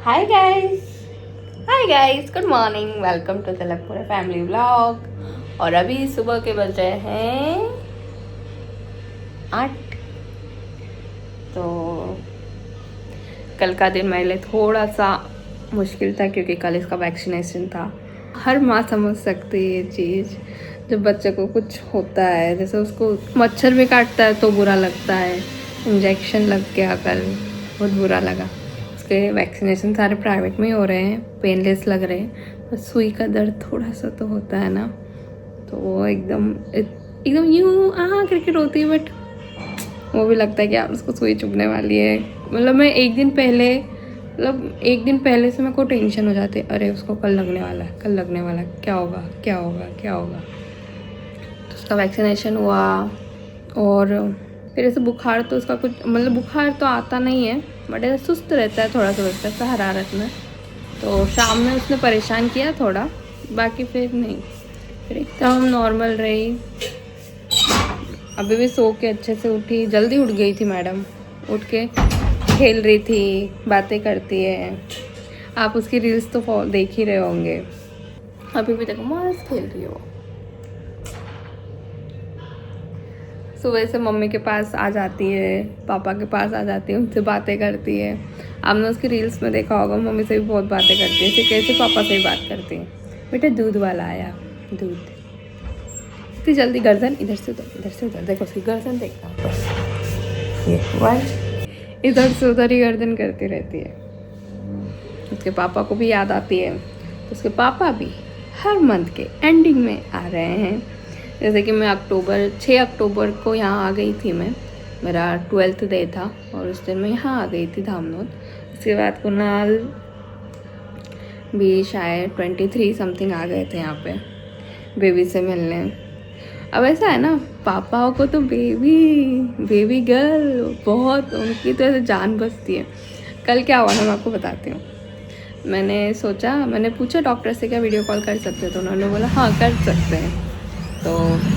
Hi guys hi guys, good morning, welcome to Tilakpura family vlog. और अभी सुबह के बज रहे हैं 8। तो कल का दिन मेरे लिए थोड़ा सा मुश्किल था क्योंकि कल इसका वैक्सीनेशन था। हर माँ समझ सकती है ये चीज़। जब बच्चे को कुछ होता है, जैसे उसको मच्छर भी काटता है तो बुरा लगता है। इंजेक्शन लग गया कल, बहुत बुरा लगा। उसके वैक्सीनेशन सारे प्राइवेट में ही हो रहे हैं, पेनलेस लग रहे हैं, बस सुई का दर्द थोड़ा सा तो होता है ना। तो वो एकदम एकदम यूँ करके रोती है, बट वो भी लगता है कि यार उसको सुई चुभने वाली है। मतलब मैं एक दिन पहले से मेरे को टेंशन हो जाती है, अरे उसको कल लगने वाला है, कल लगने वाला है, क्या होगा क्या होगा क्या होगा। तो उसका वैक्सीनेशन हुआ और फिर ऐसे बुखार तो उसका कुछ, मतलब बुखार तो आता नहीं है, बट ऐसा सुस्त रहता है थोड़ा सा, लगता है हरारत में। तो शाम में उसने परेशान किया थोड़ा, बाकी फिर नहीं, फिर एकदम नॉर्मल रही। अभी भी सो के अच्छे से उठी, जल्दी उठ गई थी मैडम, उठ के खेल रही थी, बातें करती है। आप उसकी रील्स तो देख ही रहे होंगे। अभी भी देखो मस्त खेल रही है वो। सुबह से मम्मी के पास आ जाती है, पापा के पास आ जाती है, उनसे बातें करती है। आपने उसकी रील्स में देखा होगा, मम्मी से भी बहुत बातें करती है, कैसे पापा से भी बात करती है। बेटा दूध वाला आया, दूध। इतनी जल्दी गर्दन इधर से उधर, देखो उसकी गर्दन देखना, ये वन, इधर से उधर ही गर्दन करती रहती है। उसके पापा को भी याद आती है, तो उसके पापा भी हर मंथ के एंडिंग में आ रहे हैं। जैसे कि मैं 6 अक्टूबर को यहाँ आ गई थी, मेरा 12th डे था और उस दिन मैं यहाँ आ गई थी धामनोद। उसके बाद कुणाल भी शायद 23 समथिंग आ गए थे यहाँ पे बेबी से मिलने। अब ऐसा है ना, पापाओं को तो बेबी गर्ल बहुत, उनकी तो ऐसे जान बसती है। कल क्या हुआ ना, मैं आपको बताती हूँ। मैंने पूछा डॉक्टर से क्या वीडियो कॉल कर सकते हो, तो उन्होंने बोला हाँ कर सकते हैं। तो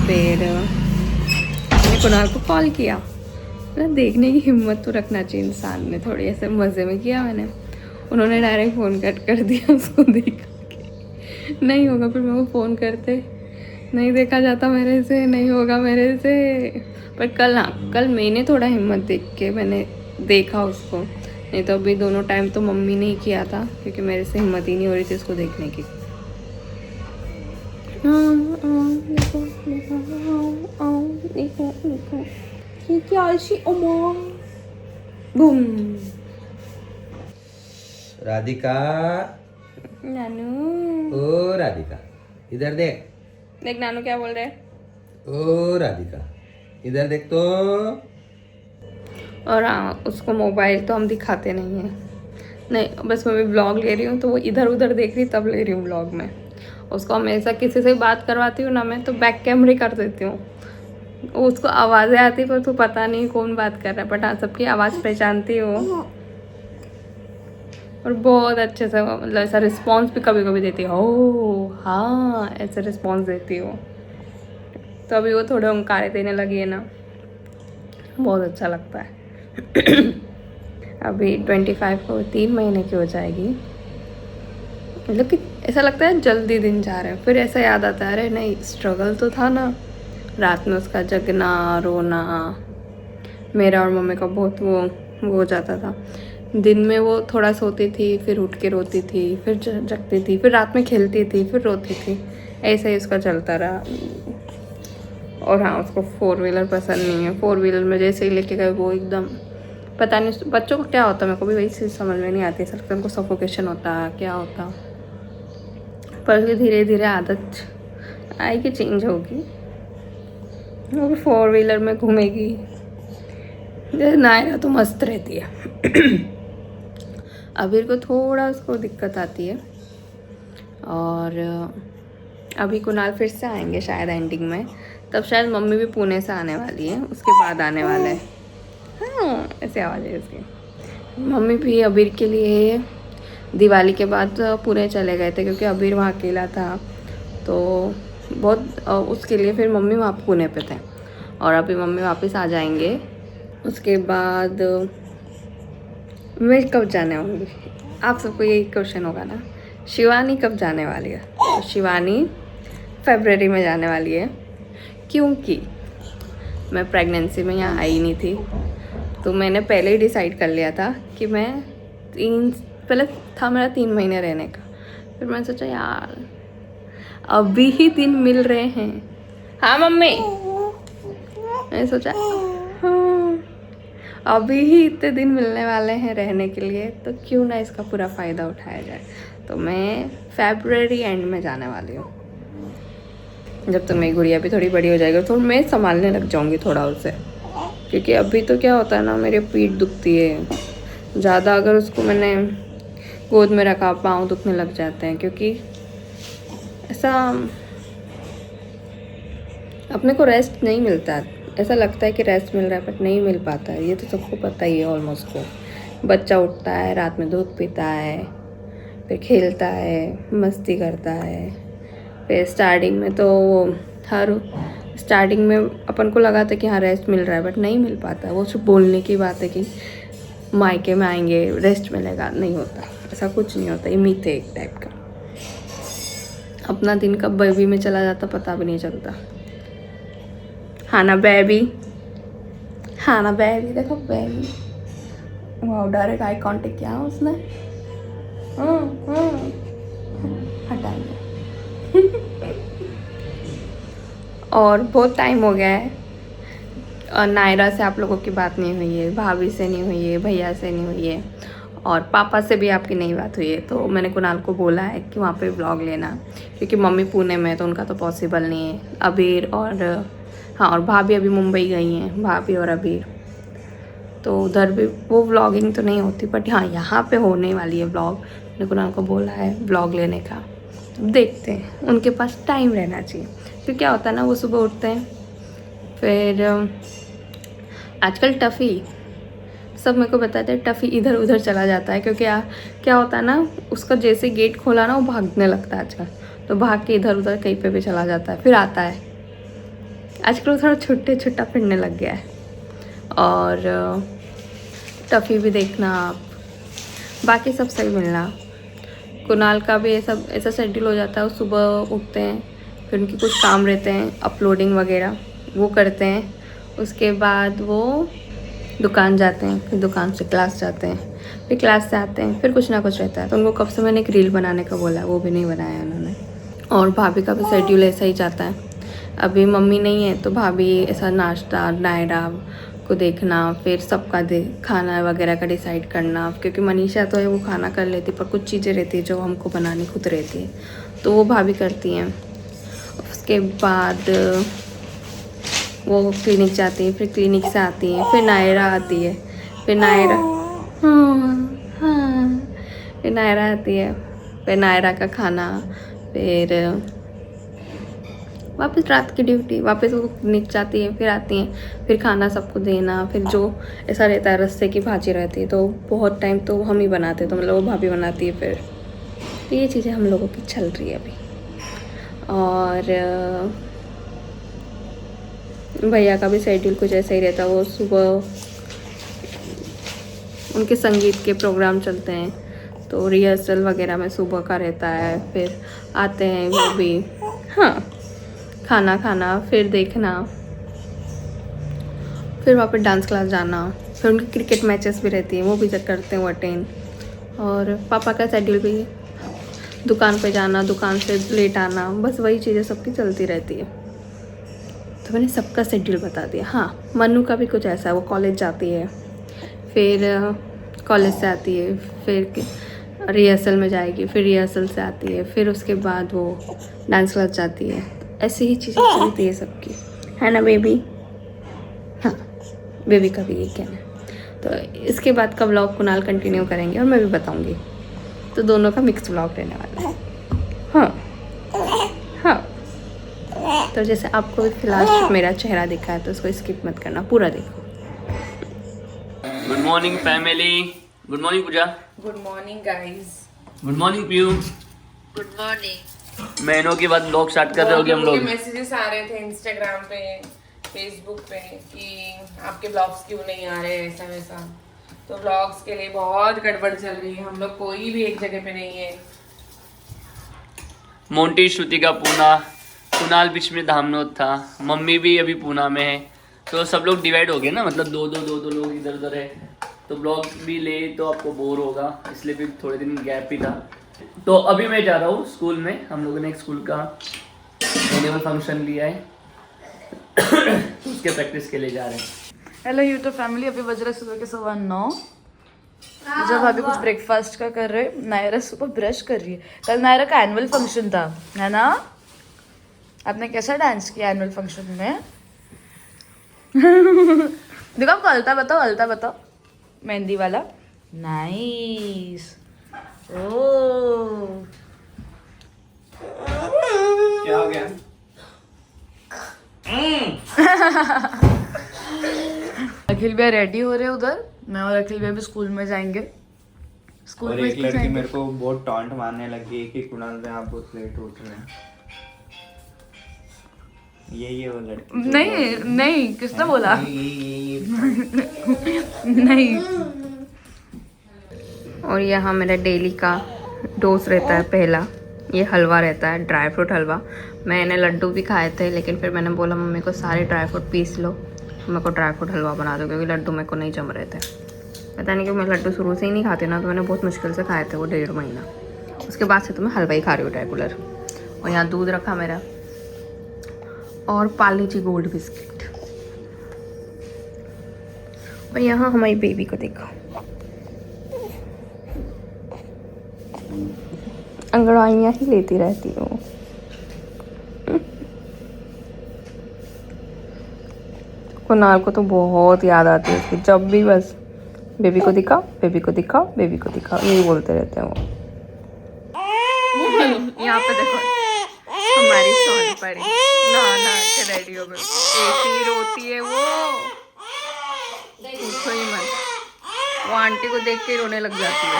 फिर मैंने कुणाल को कॉल किया, मतलब देखने की हिम्मत तो रखना चाहिए इंसान ने, थोड़ी ऐसे मज़े में किया मैंने। उन्होंने डायरेक्ट फ़ोन कट कर दिया उसको देख के। नहीं होगा, फिर मेरे को फ़ोन करते, नहीं देखा जाता मेरे से, नहीं होगा मेरे से। पर कल मैंने थोड़ा हिम्मत देख के मैंने देखा उसको, नहीं तो अभी दोनों टाइम तो मम्मी ने ही किया था, क्योंकि मेरे से हिम्मत ही नहीं हो रही थी उसको देखने की। राधिका, नानू, ओ राधिका, इधर देख। देख नानू क्या बोल रहे हैं। ओ राधिका, इधर देख तो। और हाँ, उसको मोबाइल तो हम दिखाते नहीं हैं, नहीं, बस मैं भी ब्लॉग ले रही हूँ तो वो इधर उधर देख रही, तब ले रही हूँ ब्लॉग में। उसको हमेशा किसी से बात करवाती हूँ ना मैं, तो बैक कैमरे कर देती हूँ। उसको आवाज़ें आती पर तो पता नहीं कौन बात कर रहा है, बट हाँ सबकी आवाज़ पहचानती हो। और बहुत अच्छे से, मतलब ऐसा रिस्पॉन्स भी कभी कभी देती है, ओह हाँ ऐसे रिस्पॉन्स देती हो। तो अभी वो थोड़े हुंकारे देने लगी है ना, बहुत अच्छा लगता है। अभी 25 को 3 महीने की हो जाएगी। मतलब कि ऐसा लगता है जल्दी दिन जा रहे हैं, फिर ऐसा याद आता है अरे नहीं स्ट्रगल तो था ना। रात में उसका जगना, रोना, मेरा और मम्मी का बहुत वो हो जाता था। दिन में वो थोड़ा सोती थी, फिर उठ के रोती थी, फिर जगती थी, फिर रात में खेलती थी, फिर रोती थी, ऐसा ही उसका चलता रहा। और हाँ, उसको 4 व्हीलर पसंद नहीं है। 4 व्हीलर में जैसे ही लेके गए वो एकदम, पता नहीं बच्चों को क्या होता है, मेरे को भी वही चीज़ समझ में नहीं आती, सिर्फ उनको सफोकेशन होता है क्या होता। पर धीरे धीरे आदत आएगी, चेंज होगी, वो भी 4 व्हीलर में घूमेगी। जैसे नायरा तो मस्त रहती है। अबीर को थोड़ा उसको दिक्कत आती है। और अभी कुणाल फिर से आएंगे शायद एंडिंग में, तब शायद मम्मी भी पुणे से आने वाली है, उसके बाद आने वाला है। हाँ ऐसे आवाज़ है उसकी। मम्मी भी अबीर के लिए दिवाली के बाद पुणे चले गए थे, क्योंकि अबीर वहाँ अकेला था, तो बहुत उसके लिए फिर मम्मी वहाँ पुणे पे थे। और अभी मम्मी वापस आ जाएंगे, उसके बाद मैं कब जाने आऊँगी, आप सबको यही क्वेश्चन होगा ना, शिवानी कब जाने वाली है? तो शिवानी फरवरी में जाने वाली है, क्योंकि मैं प्रेगनेंसी में यहाँ आई नहीं थी, तो मैंने पहले ही डिसाइड कर लिया था कि मैं पहले था मेरा 3 महीने रहने का। फिर मैंने सोचा यार अभी ही दिन मिल रहे हैं। हाँ मम्मी, मैंने सोचा हाँ अभी ही इतने दिन मिलने वाले हैं रहने के लिए, तो क्यों ना इसका पूरा फ़ायदा उठाया जाए। तो मैं फरवरी एंड में जाने वाली हूँ, जब तक मेरी गुड़िया भी थोड़ी बड़ी हो जाएगी तो मैं संभालने लग जाऊँगी थोड़ा उसे, क्योंकि अभी तो क्या होता है ना, मेरी पीठ दुखती है ज़्यादा, अगर उसको मैंने गोद में रखा पाँव दुखने लग जाते हैं, क्योंकि ऐसा अपने को रेस्ट नहीं मिलता। ऐसा लगता है कि रेस्ट मिल रहा है बट नहीं मिल पाता है, ये तो सबको पता ही है ऑलमोस्ट को। बच्चा उठता है, रात में दूध पीता है, फिर खेलता है, मस्ती करता है। फिर स्टार्टिंग में तो स्टार्टिंग में अपन को लगा था कि हाँ रेस्ट मिल रहा है, बट नहीं मिल पाता। वो सिर्फ बोलने की बात है कि मायके में आएंगे रेस्ट मिलेगा, नहीं होता, ऐसा कुछ नहीं होता। ये मीथ है एक टाइप का। अपना दिन कब बेबी में चला जाता पता भी नहीं चलता। हाँ ना बेबी, हाँ ना बेबी, देखो बेबी, वाह डायरेक्ट आई कांटेक्ट किया उसने। हटा लिया। और बहुत टाइम हो गया है, और नायरा से आप लोगों की बात नहीं हुई है, भाभी से नहीं हुई है, भैया से नहीं हुई है, और पापा से भी आपकी नहीं बात हुई है। तो मैंने कुणाल को बोला है कि वहाँ पे व्लॉग लेना, क्योंकि मम्मी पुणे में है तो उनका तो पॉसिबल नहीं है। अबीर और हाँ, और भाभी अभी मुंबई गई हैं, भाभी और अबीर, तो उधर भी वो व्लॉगिंग तो नहीं होती, बट हाँ यहाँ पे होने वाली है व्लॉग। मैंने कुणाल को बोला है व्लॉग लेने का, तो देखते हैं, उनके पास टाइम रहना चाहिए। फिर क्या होता है ना, वो सुबह उठते हैं, फिर आजकल टफ़ी सब मेरे को बताते हैं, टफ़ी इधर उधर चला जाता है, क्योंकि क्या होता है ना, उसका जैसे गेट खोला ना वो भागने लगता है आजकल, तो भाग के इधर उधर कहीं पे भी चला जाता है, फिर आता है। आजकल वो थोड़ा छुट्टा फिरने लग गया है। और टफ़ी भी देखना आप, बाकी सब सही मिलना। कुणाल का भी ऐसा शेड्यूल हो जाता है, वो सुबह उठते हैं, फिर उनके कुछ काम रहते हैं, अपलोडिंग वगैरह वो करते हैं, उसके बाद वो दुकान जाते हैं, फिर दुकान से क्लास जाते हैं, फिर क्लास से आते हैं, फिर कुछ ना कुछ रहता है। तो उनको कब से मैंने एक रील बनाने का बोला है, वो भी नहीं बनाया उन्होंने। और भाभी का भी शेड्यूल ऐसा ही जाता है। अभी मम्मी नहीं है तो भाभी ऐसा नाश्ता नायरा को देखना, फिर सबका खाना वगैरह का डिसाइड करना, क्योंकि मनीषा तो है वो खाना कर लेती, पर कुछ चीज़ें रहती है जो हमको बनानी खुद रहती है, तो वो भाभी करती हैं। उसके बाद वो क्लिनिक जाती है, फिर क्लिनिक से आती हैं, फिर नायरा आती है, फिर नायरा फिर नायरा आती है, फिर नायरा का खाना, फिर वापस रात की ड्यूटी, वापस वो क्लिनिक जाती है, फिर आती हैं, फिर खाना सबको देना, फिर जो ऐसा रहता है रस्से की भाजी रहती है तो बहुत टाइम तो हम ही बनाते, तो मतलब वो भाभी बनाती है। फिर तो ये चीज़ें हम लोगों की चल रही है अभी। और भैया का भी शेड्यूल कुछ ऐसा ही रहता है, वो सुबह उनके संगीत के प्रोग्राम चलते हैं, तो रिहर्सल वगैरह में सुबह का रहता है, फिर आते हैं वो भी, हाँ खाना खाना, फिर देखना, फिर वहाँ पे डांस क्लास जाना, फिर उनकी क्रिकेट मैचेस भी रहती हैं, वो भी करते हैं वो अटेंड। और पापा का शेड्यूल भी दुकान पे जाना, दुकान से लेट आना, बस वही चीज़ें सबकी चलती रहती है। तो मैंने सबका शेड्यूल बता दिया। हाँ, मनु का भी कुछ ऐसा है, वो कॉलेज जाती है, फिर कॉलेज से आती है, फिर रिहर्सल में जाएगी, फिर रिहर्सल से आती है, फिर उसके बाद वो डांस क्लास जाती है। ऐसी ही चीज़ें चलती है सबकी, है ना बेबी? हाँ, बेबी का भी ये कहना है। तो इसके बाद का व्लॉग कुणाल कंटिन्यू करेंगे और मैं भी बताऊंगी, तो दोनों का मिक्स व्लॉग रहने वाला है। हाँ, तो जैसे आपको फिलहाल मेरा चेहरा दिखा है तो उसको स्किप मत करना, पूरा देखो। Good morning family, good morning Puja, good morning guys. Good morning Piyu. Good morning. महीनों के बाद व्लॉग स्टार्ट कर रहे होगे हम लोग। मैसेजेस आ रहे थे इंस्टाग्राम पे, फेसबुक पे कि आपके ब्लॉग्स क्यों नहीं आ रहे, ऐसा वैसा। तो व्लॉग्स के लिए बहुत गड़बड़ चल रही है, हम लोग कोई भी एक जगह पे नहीं है। मोंटी श्रुतिका पूना, कुणाल बीच में धामनोद था, मम्मी भी अभी पूना में है, तो सब लोग डिवाइड हो गए ना, मतलब दो दो लोग इधर उधर है, तो ब्लॉग भी ले तो आपको बोर होगा, इसलिए फिर थोड़े दिन गैप ही था। तो अभी मैं जा रहा हूँ स्कूल में, हम लोगों ने एक स्कूल का एनुअल फंक्शन लिया है तो उसके प्रैक्टिस के लिए जा रहे हैं। हेलो यूट्यूब फैमिली, अभी बज रहे सुबह के 9:15। जब अभी कुछ ब्रेकफास्ट का कर रहे, नायरा सुबह ब्रश कर रही है। कल नायरा का एनुअल फंक्शन था, है ना? आपने कैसा डांस किया एनुअल फंक्शन में? देखो आपको अलता बताओ मेहंदी वाला। नाइस। ओह क्या हो गया? अखिल भैया रेडी हो रहे उधर, मैं और अखिल भैया भी स्कूल में जाएंगे। स्कूल और में एक क्यों लड़की जाएंगे? मेरे को बहुत टॉन्ट मारने लगी है कि कुणाल में आप बहुत लेट उठ रहे हैं। यही है वो लड़की जो नहीं किसने बोला? नहीं। और यहाँ मेरा डेली का डोज रहता है पहला, ये हलवा रहता है, ड्राई फ्रूट हलवा। मैंने लड्डू भी खाए थे, लेकिन फिर मैंने बोला मम्मी को सारे ड्राई फ्रूट पीस लो, मेरे को ड्राई फ्रूट हलवा बना दो, क्योंकि लड्डू मेरे को नहीं जम रहे थे। पता नहीं कि मैं लड्डू शुरू से ही नहीं खाती ना, तो मैंने बहुत मुश्किल से खाए थे वो 1.5 महीना। उसके बाद से तो मैं हलवा ही खा रही हूँ रेगुलर। और यहाँ दूध रखा मेरा, और पार्ले-जी गोल्ड बिस्किट। और यहाँ हमारी बेबी को देखो, अंगड़ाइयाँ ही लेती रहती हूँ। कुणाल को तो बहुत याद आती है उसकी, जब भी बस बेबी को दिखाओ, बेबी को दिखाओ, बेबी को दिखाओ, यही बोलते रहते हैं वो। यहाँ पे देखो हमारी सोनी पड़ी, नहा के रेडी हो गई, ऐसी रोती है वो, पूछो ही मत। वो आंटी को देख के रोने लग जाती है।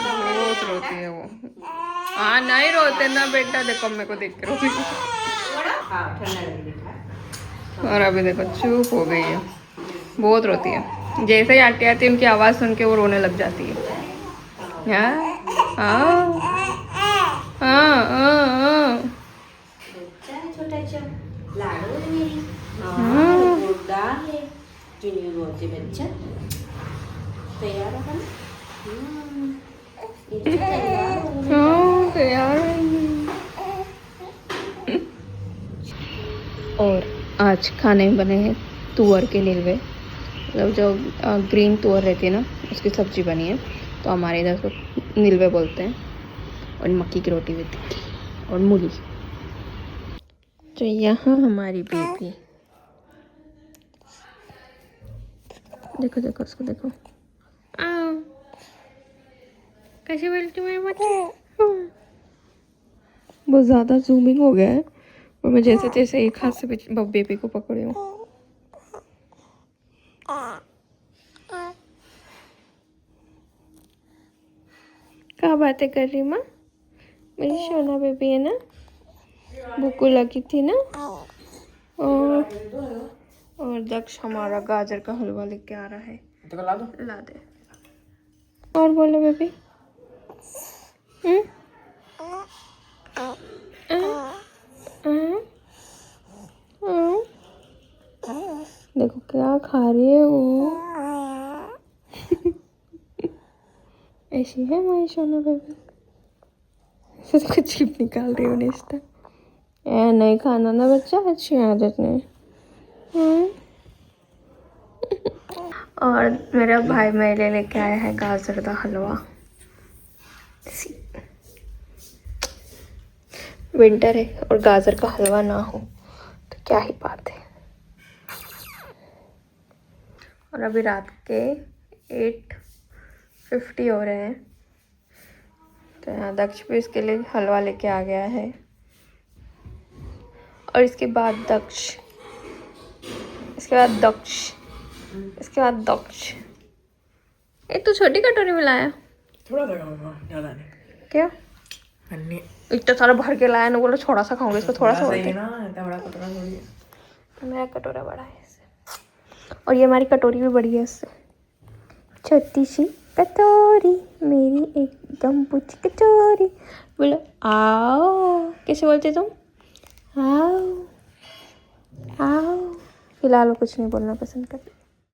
बहुत रोती है वो। हाँ नहीं रोते ना बेटा, देखो मेरे को देख के रोती है। और अभी देखो चुप हो गई है, बहुत रोती है। जैसे ही आंटी आती है उनकी आवाज़ सुन के वो रोने लग जाती है। हाँ हाँ हाँ हाँ और आज खाने में बने हैं तुअर के निलवे, मतलब जो ग्रीन तुअर रहती है ना, उसकी सब्जी बनी है। तो हमारे इधर उसको निलवे बोलते हैं। और मक्की की रोटी भी थी और मूली। तो यहाँ हमारी बेबी, देखो देखो उसको देखो, कैसे बोलती मेरे बच्चे। बहुत ज़्यादा जूमिंग हो गया है, और मैं जैसे जैसे एक हाथ से बेबी को पकड़ी हूँ। क्या बातें कर रही माँ? मेरी सोना बेबी है ना, भूख लगी थी ना। और दक्ष हमारा गाजर का हलवा लेके आ रहा है, तो ला दे। और बोलो बेबी। देखो क्या खा रही है वो। ऐसी है हमारी सोना बेबी, ऐसे तो कुछ चिप निकाल रही हूँ इसका। ए नहीं खाना ना बच्चा, अच्छी आदत नहीं। और मेरा भाई मेरे लिए लेके आया है गाजर का हलवा। विंटर है और गाजर का हलवा ना हो तो क्या ही बात है। और अभी रात के 8:50 हो रहे हैं। तो यहाँ दक्ष भी इसके लिए हलवा लेके आ गया है। और इसके बाद दक्ष, इसके बाद दक्ष, इसके बाद दक्ष। एक तो छोटी कटोरी में लाया, थोड़ा बड़ा होगा, ज़्यादा नहीं। क्या अन्य इतना सारा भर के लाया ना, बोला थोड़ा सा खाऊंगा, इसको थोड़ा सा सही बोलते है ना, इतना बड़ा कटोरा थोड़ी है। मेरा कटोरा बड़ा है इससे, और ये हमारी कटोरी भी बड़ी है इससे। छोटी सी कटोरी मेरी एकदम पुची कटोरी, बोलो आओ, कैसे बोलते तुम? आओ आओ। फिलहाल वो कुछ नहीं बोलना पसंद करती।